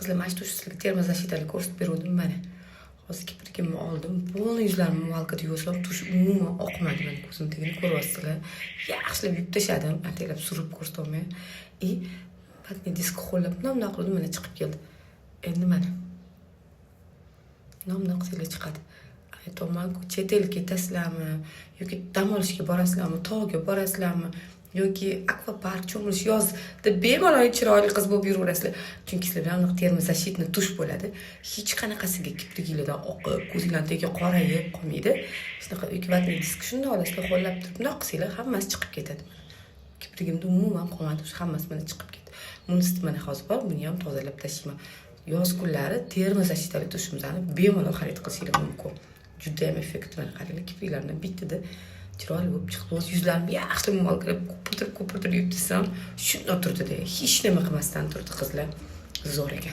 qizlar mana shu sizlarga termozashitali ko'rsatib beruvdim mana. Hozir kiprikimni oldim. Полный yuzlarimni malkada yuvsam, tush umuman oqmadi. Mana ko'zimdagini ko'ryapsizlar. Yaxshilab yuvib tashladim, ataylab surib ko'rsatolmay. Patni disk qo'llab, nomda qildim, mana chiqib keldi. Endi mana. Nomda qilsanglar chiqadi. Aytolmanku, chet elga ketasizlarmi yoki dam olishga borasizlarmi, tog'ga borasizlarmi yoki akvapark cho'milish yozda bemalol chiroyli qiz bo'lib yuraverasizlar. Chunki sizlar bilan termozashitni tush bo'ladi. Hech qanaqasiga kiprikinglardan oqib, ko'zinglardan tagi qorayib qolmaydi. Shunaqa yoki vatni disk shunday olasizlar, qo'llab turib, bundoq qilsanglar hammasi chiqib ketadi. Kiprigimda umuman qolmadi, hammasi mana chiqib ketdi. Bunisi mana hozir bor, buni ham tozalab tashlayman. Yoz kunlari termozashitali tushimizni bemalol xarid qilishinglar mumkin. Juda ham effektli qaranglar, kipriklardan bittada chiroyli bo'lib chiqdi. O'z yuzlarimni yaxshilab molkilab ko'pirtirib yuvib desam, shunday turdi-da, hech nima qilmasdan turdi qizlar. Zo'r ekan.